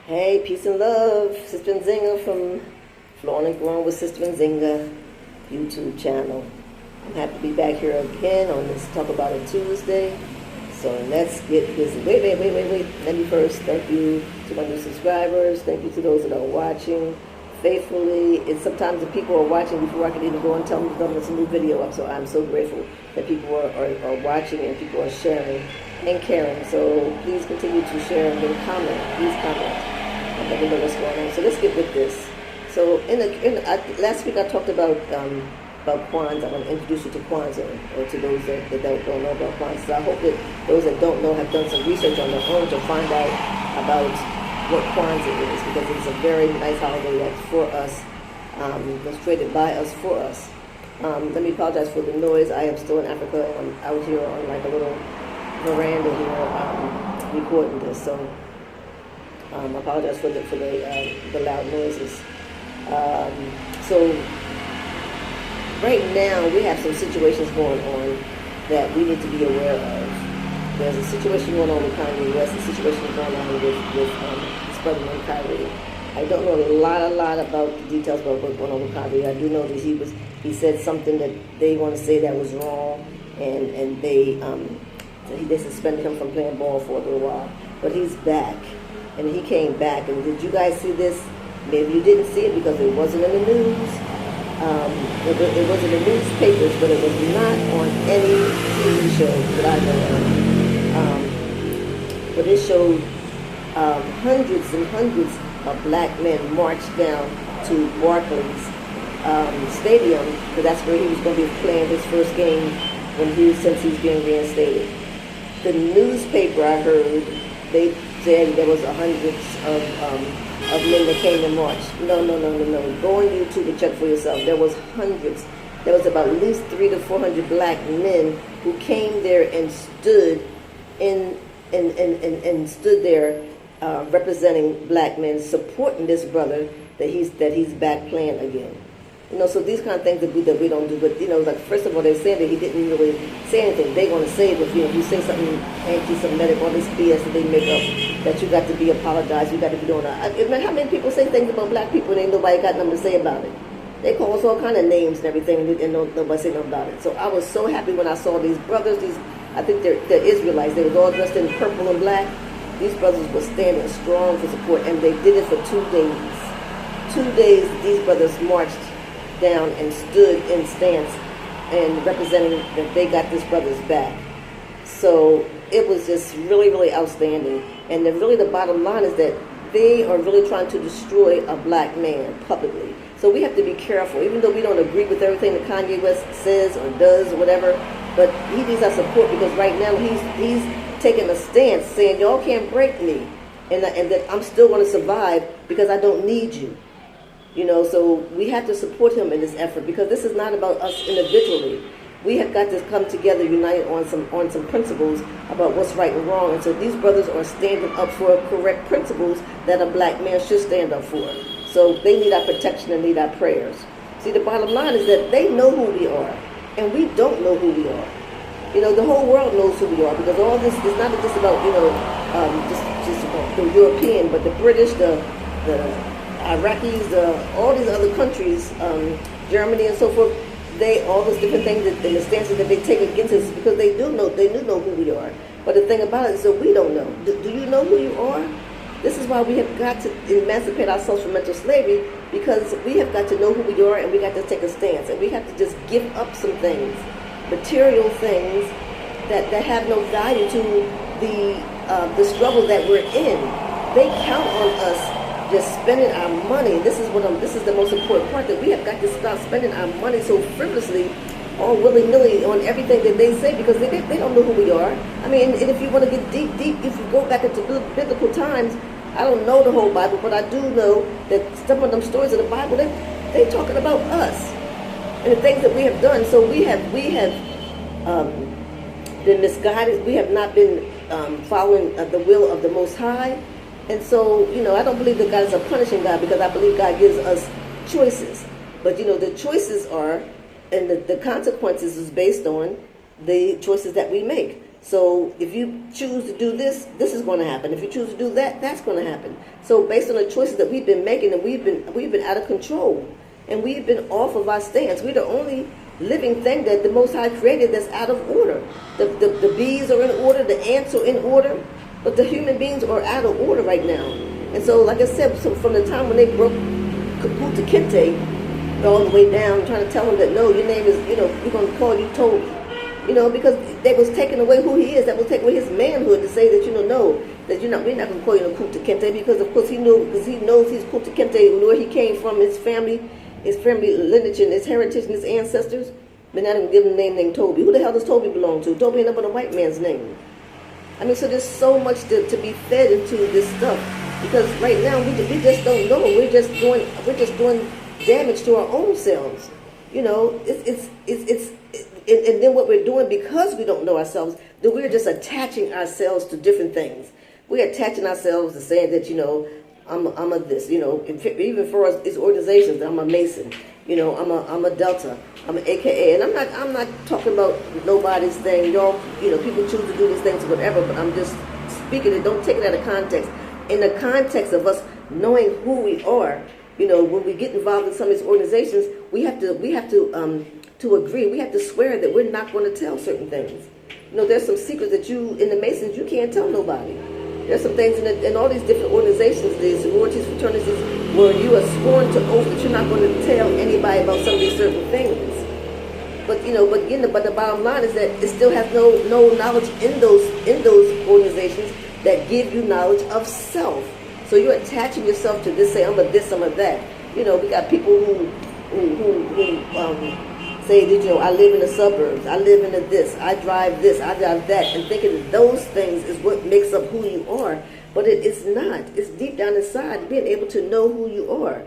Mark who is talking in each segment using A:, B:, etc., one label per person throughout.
A: Hey, peace and love. Sister Nzinga from Flowing and Growing with Sister Nzinga YouTube channel. I'm happy to be back here again on this Talk About It Tuesday. So let's get busy. Wait. Let me first thank you to my new subscribers. Thank you to those that are watching faithfully. And sometimes the people are watching before I can even go and tell them there's a new video up. So I'm so grateful that people are watching and people are sharing and caring. So please continue to share and then comment. Please comment. Let me know what's going on. So let's get with this. So last week I talked about Kwanzaa. I'm going to introduce you to Kwanzaa, or to those that don't know about Kwanzaa. So I hope that those that don't know have done some research on their own to find out about what Kwanzaa is, because it's a very nice holiday that's for us, that's created by us for us. Let me apologize for the noise. I am still in Africa, and I'm out here on like a little veranda here recording this. So I apologize for the loud noises. So right now we have some situations going on that we need to be aware of. There's a situation going on with Kanye West, a situation going on with his brother Kyrie. I don't know a lot about the details about what's going on with Kyrie. I do know that he said something that they want to say that was wrong, and they suspended him from playing ball for a little while. But he's back. And he came back, and did you guys see this? Maybe you didn't see it because it wasn't in the news. It was in the newspapers, but it was not on any TV show that I know of. But it showed hundreds and hundreds of black men marched down to Barclays Stadium, because that's where he was going to be playing his first game since he's being reinstated. The newspaper, I heard, they said there was hundreds of men that came and marched. No. Go on YouTube and check for yourself. There was hundreds. There was about at least 300 to 400 black men who came there and stood stood there representing black men, supporting this brother that he's back playing again. So these kind of things that we don't do. But like, first of all, they're saying that he didn't really say anything. They're going to say that if you say something anti-Semitic, all this BS that they make up, that you got to be apologized, you got to be doing that. How many people say things about black people and ain't nobody got nothing to say about it? They call us all kind of names and everything, and nobody say nothing about it. So I was so happy when I saw these brothers. I think they're Israelites. They was all dressed in purple and black. These brothers were standing strong for support, and they did it for 2 days. 2 days, these brothers marched down and stood in stance and representing that they got this brother's back. So it was just really, really outstanding. And the bottom line is that they are really trying to destroy a black man publicly. So we have to be careful, even though we don't agree with everything that Kanye West says or does or whatever, but he needs our support, because right now he's taking a stance saying, y'all can't break me, and that I'm still going to survive because I don't need you. So we have to support him in this effort, because this is not about us individually. We have got to come together, united on some principles about what's right and wrong. And so these brothers are standing up for correct principles that a black man should stand up for. So they need our protection and need our prayers. See, the bottom line is that they know who we are, and we don't know who we are. The whole world knows who we are, because all this is not just about just the European, but the British, the Iraqis, all these other countries, Germany and so forth, all those different things and the stances that they take against us, because they do know who we are. But the thing about it is that we don't know. Do you know who you are? This is why we have got to emancipate ourselves from mental slavery, because we have got to know who we are, and we got to take a stance, and we have to just give up some things, material things that have no value to the struggle that we're in. They count on us just spending our money. This is the most important part, that we have got to stop spending our money so frivolously, all willy-nilly on everything that they say, because they don't know who we are. And if you want to get deep, if you go back into biblical times, I don't know the whole Bible, but I do know that some of them stories of the Bible, they talking about us and the things that we have done. So we have been misguided. We have not been following the will of the Most High. And so, I don't believe that God is a punishing God, because I believe God gives us choices. But, the choices are, and the consequences is based on the choices that we make. So if you choose to do this, this is going to happen. If you choose to do that, that's going to happen. So based on the choices that we've been making, and we've been out of control, and we've been off of our stance. We're the only living thing that the Most High created that's out of order. The bees are in order, the ants are in order, but the human beings are out of order right now. And so, like I said, so from the time when they broke Kunta Kinte all the way down, trying to tell him that no, your name is, we're going to call you Toby. Because they was taking away who he is. That was taking away his manhood to say that, no, that we're not going to call you Kunta Kinte, because of course he knows he's Kunta Kinte, where he came from, his family lineage and his heritage and his ancestors. But not even give him a name named Toby. Who the hell does Toby belong to? Toby ain't up on a white man's name. I mean, so there's so much to be fed into this stuff, because right now we just don't know. We're just doing damage to our own selves. And then what we're doing, because we don't know ourselves, then we're just attaching ourselves to different things. We're attaching ourselves to saying that, I'm a this, even for us, it's organizations. I'm a Mason, I'm a Delta, I'm an AKA, and I'm not talking about nobody's thing. Y'all, people choose to do these things or whatever, but I'm just speaking it. Don't take it out of context. In the context of us knowing who we are, when we get involved in some of these organizations, we have to agree. We have to swear that we're not going to tell certain things. There's some secrets that in the Masons, you can't tell nobody. There's some things in all these different organizations, these sororities, fraternities, where you are sworn to oath that you're not going to tell anybody about some of these certain things. But but the bottom line is that it still has no knowledge in those organizations that give you knowledge of self. So you're attaching yourself to this, say I'm a this, I'm a that. We got people who say that, I live in the suburbs, I live in this, I drive this, I drive that, and thinking that those things is what makes up who you are. But it's not. It's deep down inside, being able to know who you are.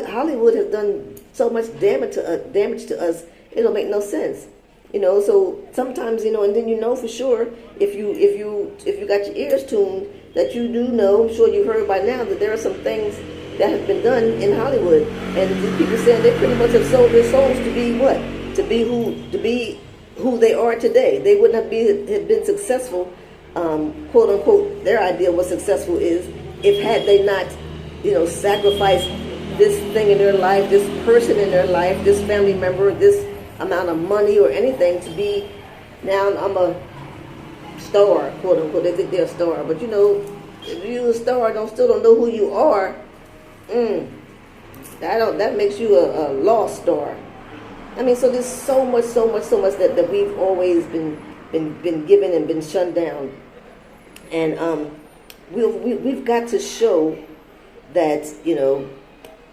A: Hollywood has done so much damage to us, it don't make no sense. So sometimes, and then for sure, if you got your ears tuned, that you do know, I'm sure you've heard by now, that there are some things that have been done in Hollywood, and the people saying they pretty much have sold their souls to be what? To be who they are today. They wouldn't have been successful, quote unquote. Their idea of what successful is, if had they not, sacrificed this thing in their life, this person in their life, this family member, this amount of money or anything to be. Now I'm a star, quote unquote. They think they're a star, but if you're a star, still don't know who you are. That makes you a lost star. I mean, so there's so much that we've always been given and been shunned down, and we've got to show that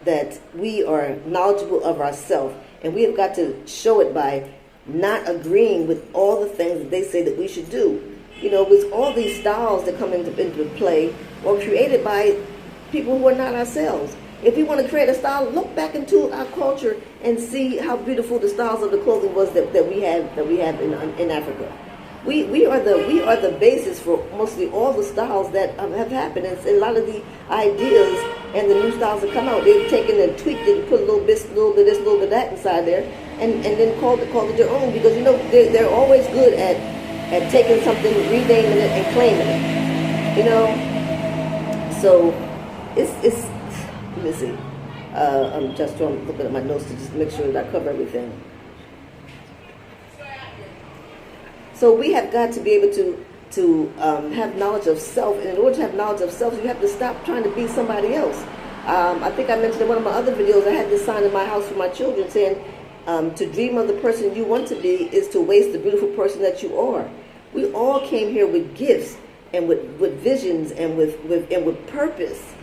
A: that we are knowledgeable of ourselves, and we have got to show it by not agreeing with all the things that they say that we should do. With all these styles that come into play, were created by people who are not ourselves. If we want to create a style, look back into our culture and see how beautiful the styles of the clothing was that we have in Africa. We are the basis for mostly all the styles that have happened, and a lot of the ideas and the new styles that come out, they've taken and tweaked it and put a little bit this, little bit of that inside there, and then called it their own, because they're always good at taking something, renaming it, and claiming it. So it's let me see. I'm just looking at my notes to just make sure that I cover everything. So we have got to be able to have knowledge of self, and in order to have knowledge of self, you have to stop trying to be somebody else. I think I mentioned in one of my other videos, I had this sign in my house for my children saying, to dream of the person you want to be is to waste the beautiful person that you are. We all came here with gifts and with visions and with purpose.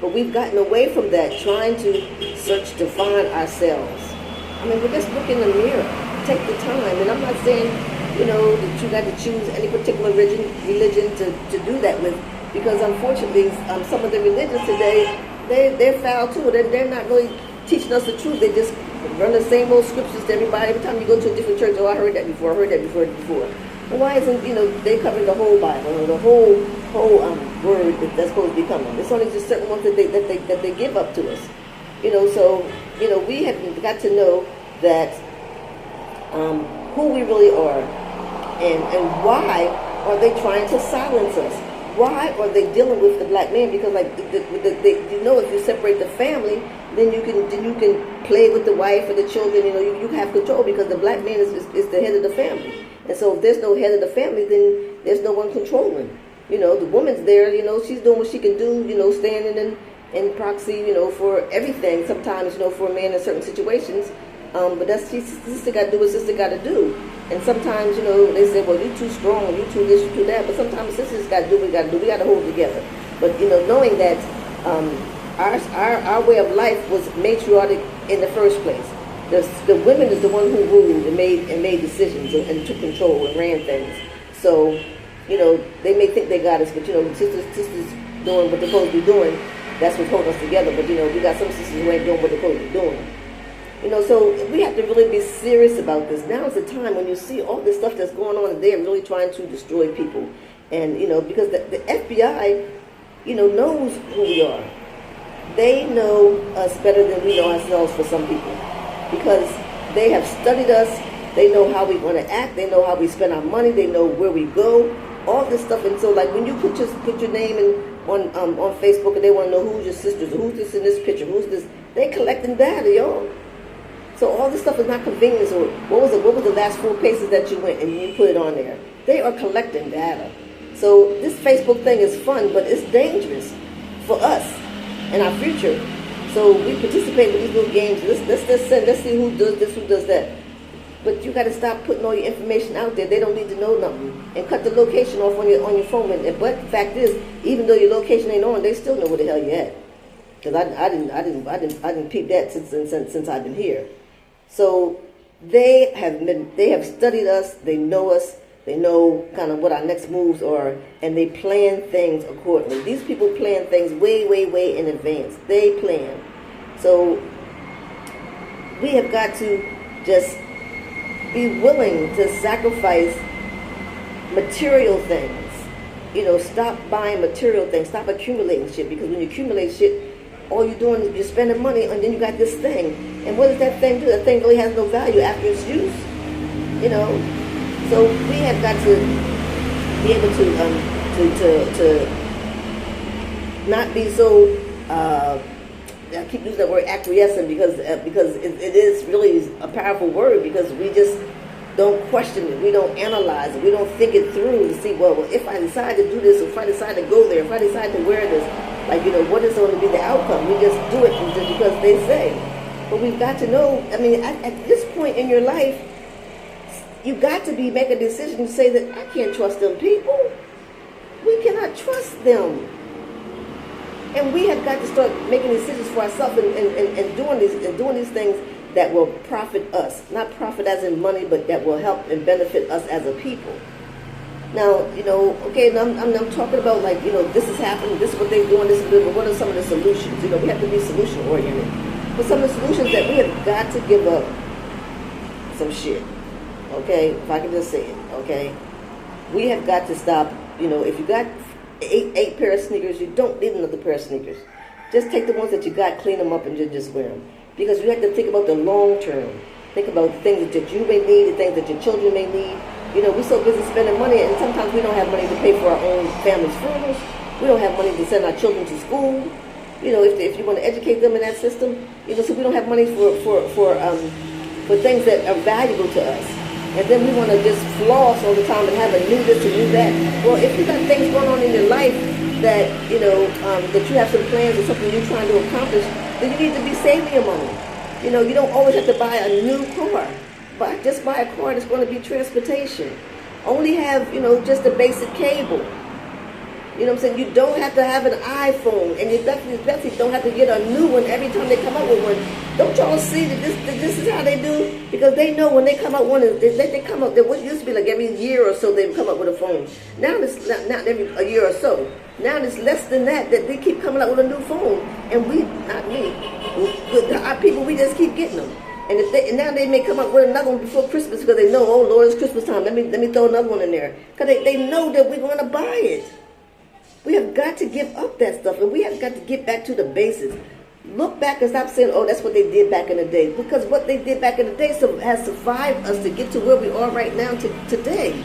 A: But we've gotten away from that, trying to search to find ourselves. I mean, but just look in the mirror. Take the time. And I'm not saying, that you got to choose any particular religion to do that with. Because unfortunately, some of the religions today, they're foul too. They're not really teaching us the truth. They just run the same old scriptures to everybody. Every time you go to a different church, I heard that before. Well, why isn't, they covering the whole Bible, the whole word that's supposed to be coming? It's only just certain ones that they give up to us. So we have got to know that who we really are. And why are they trying to silence us? Why are they dealing with the black man? Because like you know, if you separate the family, then you can play with the wife or the children. You know, you have control because the black man is the head of the family. And so if there's no head of the family, then there's no one controlling. You know, the woman's there. You know, she's doing what she can do. You know, standing in proxy. You know, for everything. Sometimes, you know, for a man in certain situations. But sister got to do what sister got to do. And sometimes, you know, they say, well, you're too strong, you're too this, you're too that. But sometimes sisters got to do what we got to do. We got to hold together. But, you know, knowing that our way of life was matriarchic in the first place. The women is the one who ruled and made decisions and took control and ran things. So, you know, they may think they got us, but, you know, sisters doing what they're supposed to be doing, that's what's holding us together. But, you know, we got some sisters who ain't doing what they're supposed to be doing. You know, so we have to really be serious about this. Now is the time when you see all this stuff that's going on and they're really trying to destroy people. And, you know, because the FBI, you know, knows who we are. They know us better than we know ourselves for some people. Because they have studied us. They know how we're going to act. They know how we spend our money. They know where we go. All this stuff. And so, like, when you put your name on Facebook and they want to know who's your sisters, who's this in this picture, who's this, they collecting data, y'all. So all this stuff is not convenience. Or what was the last 4 places that you went and you put it on there? They are collecting data. So this Facebook thing is fun, but it's dangerous for us and our future. So we participate with these little games. Let's see who does this, who does that. But you got to stop putting all your information out there. They don't need to know nothing. And cut the location off on your phone. But the fact is, even though your location ain't on, they still know where the hell you're at. Because I didn't peep that since I've been here. So they have studied us, they know us, they know kind of what our next moves are, and they plan things accordingly. These people plan things way, way, way in advance. They plan. So we have got to just be willing to sacrifice material things. You know, stop buying material things, stop accumulating shit, because when you accumulate shit, all you're doing is you're spending money, and then you got this thing. And what does that thing do? That thing really has no value after its use. You know? So we have got to be able to not be so, I keep using that word acquiescent because it is really a powerful word, because we just don't question it. We don't analyze it. We don't think it through to see, well, if I decide to do this, or if I decide to go there, if I decide to wear this, like, you know, what is going to be the outcome? We just do it just because they say. But we've got to know, I mean, at this point in your life, you got to make a decision to say that I can't trust them people. We cannot trust them. And we have got to start making decisions for ourselves and doing these things that will profit us. Not profit as in money, but that will help and benefit us as a people. Now, you know, okay, I'm talking about, like, you know, this is happening, this is what they're doing, this is but what are some of the solutions? You know, we have to be solution oriented. But some of the solutions that we have got to give up some shit. Okay, if I can just say it, okay? We have got to stop, you know, if you got eight pair of sneakers, you don't need another pair of sneakers. Just take the ones that you got, clean them up, and just wear them. Because you have to think about the long term. Think about the things that you may need, the things that your children may need. You know, we're so busy spending money, and sometimes we don't have money to pay for our own family's funerals. We don't have money to send our children to school. You know, if you want to educate them in that system, you know, so we don't have money for things that are valuable to us. And then we want to just floss all the time and have a new this and new that. Well, if you got things going on in your life that, you know, that you have some plans or something you're trying to accomplish, then you need to be saving your money. You know, you don't always have to buy a new car. But just buy a car that's going to be transportation. Only have, you know, just a basic cable. You know what I'm saying? You don't have to have an iPhone, and you definitely don't have to get a new one every time they come out with one. Don't y'all see that this is how they do? Because they know when they come out one, they come out. What used to be like every year or so they come up with a phone. Now it's not every a year or so. Now it's less than that they keep coming out with a new phone, and our people, we just keep getting them. And now they may come up with another one before Christmas because they know, oh Lord, it's Christmas time. Let me throw another one in there, because they know that we're going to buy it. We have got to give up that stuff, and we have got to get back to the basics. Look back and stop saying, oh, that's what they did back in the day. Because what they did back in the day has survived us to get to where we are right now today.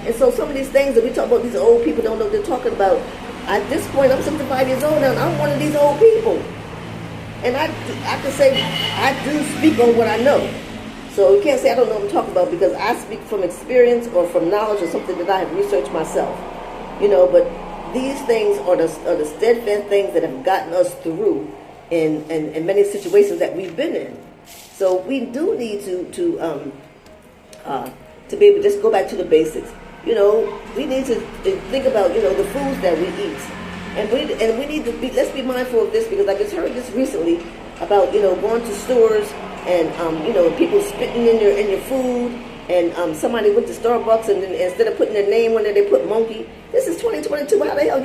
A: And so some of these things that we talk about, these old people don't know what they're talking about. At this point, I'm 65 years old and I'm one of these old people. And I can say I do speak on what I know. So you can't say I don't know what I'm talking about, because I speak from experience or from knowledge or something that I have researched myself. But these things are the steadfast things that have gotten us through in many situations that we've been in. So we do need to be able to just go back to the basics. We need to think about, the foods that we eat. And we need to let's be mindful of this, because I just heard this recently about, going to stores and, people spitting in your food, and somebody went to Starbucks and then instead of putting their name on there, they put monkey. This is 2022. How the hell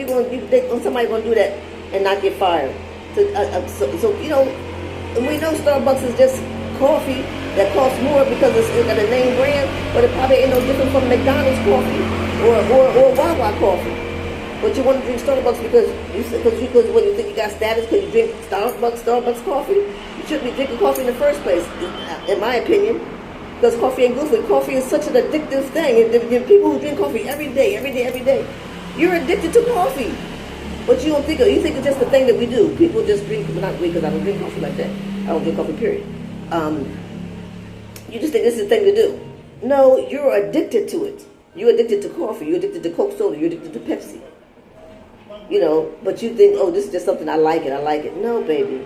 A: somebody going to do that and not get fired? And we know Starbucks is just coffee that costs more because it's got a name brand, but it probably ain't no different from McDonald's coffee or Wawa coffee. But you want to drink Starbucks because when you think you got status because you drink Starbucks coffee, you shouldn't be drinking coffee in the first place, in my opinion. Because coffee ain't good for you. Coffee is such an addictive thing. And people who drink coffee every day, you're addicted to coffee. But you think it's just a thing that we do. People just drink, not we, because I don't drink coffee like that. I don't drink coffee, period. You just think this is a thing to do. No, you're addicted to it. You're addicted to coffee. You're addicted to Coke Soda. You're addicted to Pepsi. But you think, oh, this is just something I like it. No, baby.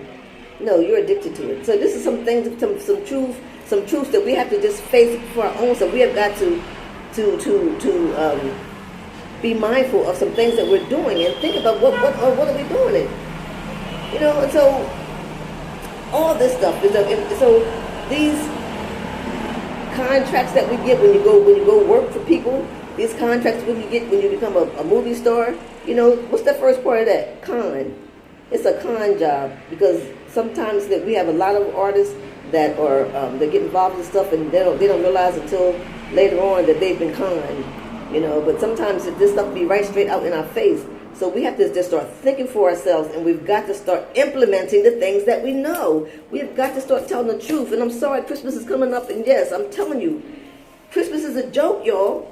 A: No, you're addicted to it. So this is some things, some truths that we have to just face for our own. So we have got to be mindful of some things that we're doing and think about what are we doing? And so all this stuff is so these contracts that we get when you go work for people, these contracts when you become a movie star, what's the first part of that? Con. It's a con job, because sometimes that we have a lot of artists that are that get involved in stuff and they don't realize until later on that they've been conned, But sometimes this stuff be right straight out in our face. So we have to just start thinking for ourselves, and we've got to start implementing the things that we know. We've got to start telling the truth. And I'm sorry, Christmas is coming up, and yes, I'm telling you, Christmas is a joke, y'all.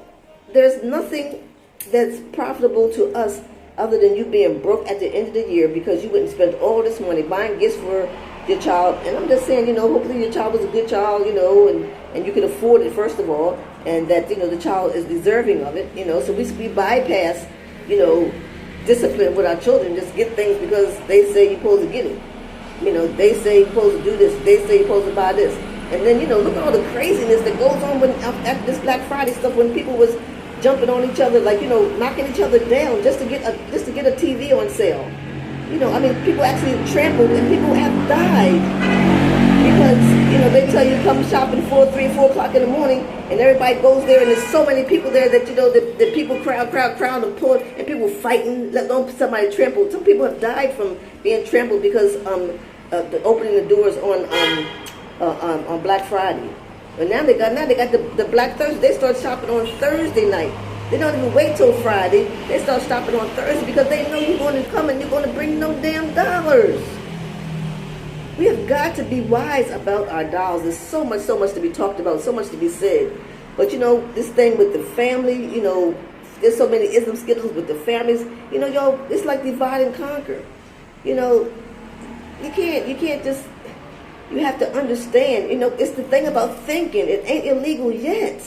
A: There's nothing that's profitable to us other than you being broke at the end of the year because you wouldn't spend all this money buying gifts for your child. And I'm just saying, hopefully your child was a good child, and you can afford it, first of all, and that, the child is deserving of it, So we bypass, discipline with our children, just get things because they say you're supposed to get it. They say you're supposed to do this, they say you're supposed to buy this. And then, look at all the craziness that goes on after this Black Friday stuff, when people was jumping on each other, like, knocking each other down just to get a TV on sale. People actually trampled and people have died because, they tell you come shopping 4 o'clock in the morning and everybody goes there and there's so many people there that, the people crowd and pull, and people fighting, let alone somebody trampled. Some people have died from being trampled because opening the doors on Black Friday. But now they got the Black Thursday. They start shopping on Thursday night. They don't even wait till Friday. They start shopping on Thursday because they know you're going to come and you're going to bring them damn dollars. We have got to be wise about our dollars. There's so much to be talked about, so much to be said. But this thing with the family, there's so many ism skittles with the families. It's like divide and conquer. You can't just. You have to understand, it's the thing about thinking. It ain't illegal yet.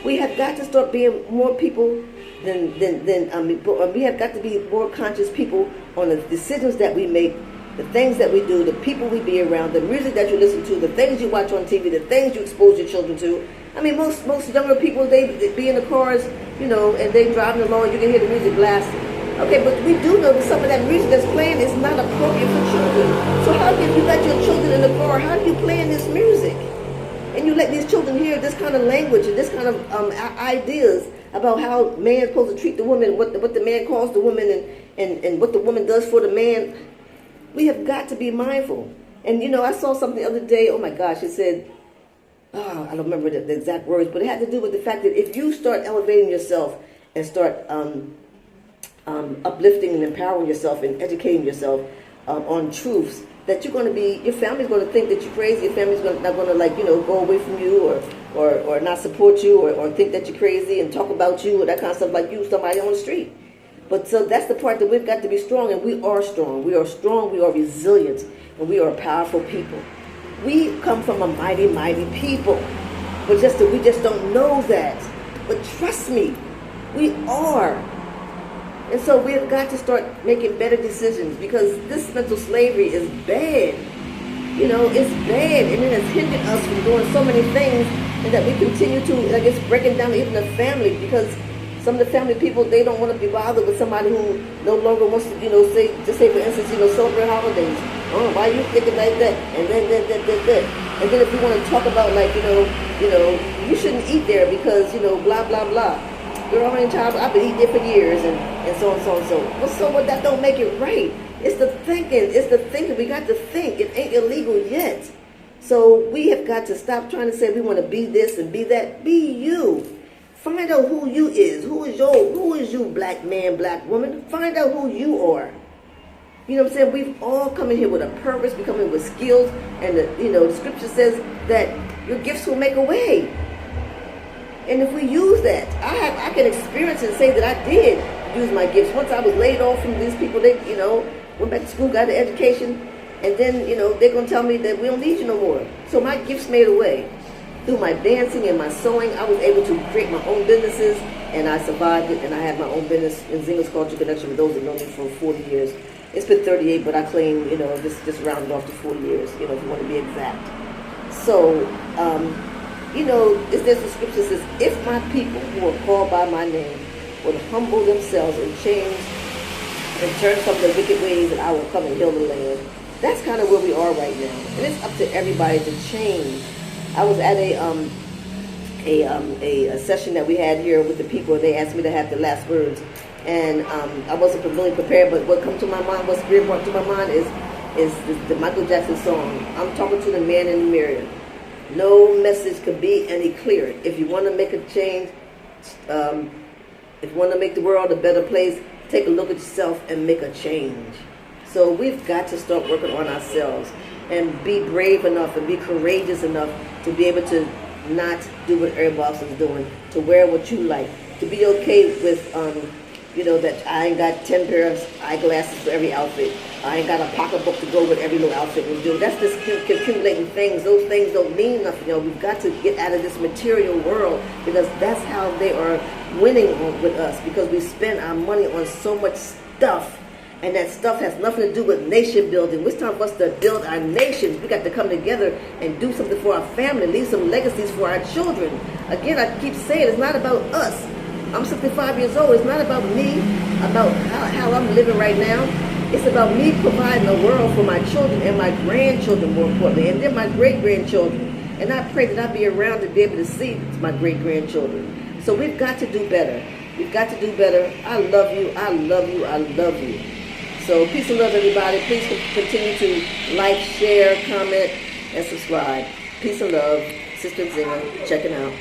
A: We have got to start being more people than we have got to be more conscious people on the decisions that we make, the things that we do, the people we be around, the music that you listen to, the things you watch on TV, the things you expose your children to. Most younger people, they be in the cars, and they driving along, you can hear the music blasting. Okay, but we do know that some of that music that's playing is not appropriate for children. So how can you let your children in the car? How do you play this music? And you let these children hear this kind of language and this kind of ideas about how man's supposed to treat the woman, what the man calls the woman, and what the woman does for the man. We have got to be mindful. And I saw something the other day. Oh my gosh! It said, I don't remember the exact words, but it had to do with the fact that if you start elevating yourself and start uplifting and empowering yourself and educating yourself on truths, that you're going to be, your family's going to think that you're crazy. Your family's not going to go away from you, or not support you or think that you're crazy and talk about you or that kind of stuff like you, somebody on the street. But so that's the part that we've got to be strong, and we are strong. We are strong, we are resilient, and we are powerful people. We come from a mighty, mighty people. But we just don't know that. But trust me, we are. And so we've got to start making better decisions, because this mental slavery is bad. You know, it's bad, and it has hindered us from doing so many things, and that we continue to, I guess, breaking down even the family, because some of the family people, they don't want to be bothered with somebody who no longer wants to, say for instance, celebrate holidays. Oh, why are you thinking like that? And then. And then if you want to talk about like, you shouldn't eat there because, blah, blah, blah. Girl, how many times I've been eating there for years and so and so and so. Well, so what, that don't make it right. It's the thinking. We got to think. It ain't illegal yet. So we have got to stop trying to say we want to be this and be that. Be you. Find out who you is. Who is you, black man, black woman? Find out who you are. You know what I'm saying? We've all come in here with a purpose. We come in with skills. And, the scripture says that your gifts will make a way. And if we use that, I can experience and say that I did use my gifts. Once I was laid off from these people, they, went back to school, got an education. And then, they're going to tell me that we don't need you no more. So my gifts made a way. Through my dancing and my sewing, I was able to create my own businesses. And I survived it. And I had my own business in Zinga's Culture Connection with those that know me for 40 years. It's been 38, but I claim, just rounded off to 40 years, if you want to be exact. So, there's the scripture that says, if my people who are called by my name would humble themselves and change and turn from their wicked ways, and I will come and heal the land. That's kind of where we are right now. And it's up to everybody to change. I was at a session that we had here with the people. They asked me to have the last words. And I wasn't really prepared, but what come to my mind, what Spirit brought to my mind is the Michael Jackson song, I'm Talking to the Man in the Mirror. No message could be any clearer. If you want to make a change, if you want to make the world a better place, take a look at yourself and make a change. So we've got to start working on ourselves and be brave enough and be courageous enough to be able to not do what everybody else is doing, to wear what you like, to be okay with that I ain't got 10 pairs of eyeglasses for every outfit. I ain't got a pocketbook to go with every little outfit we do. That's just accumulating things. Those things don't mean nothing. We've got to get out of this material world, because that's how they are winning with us, because we spend our money on so much stuff, and that stuff has nothing to do with nation building. It's time for us to build our nations. We got to come together and do something for our family, leave some legacies for our children. Again, I keep saying it's not about us. I'm 65 years old. It's not about me, about how I'm living right now. It's about me providing a world for my children and my grandchildren, more importantly, and then my great-grandchildren. And I pray that I'll be around to be able to see my great-grandchildren. So we've got to do better. We've got to do better. I love you. I love you. I love you. So peace and love, everybody. Please continue to like, share, comment, and subscribe. Peace and love. Sister Zinga, checking out.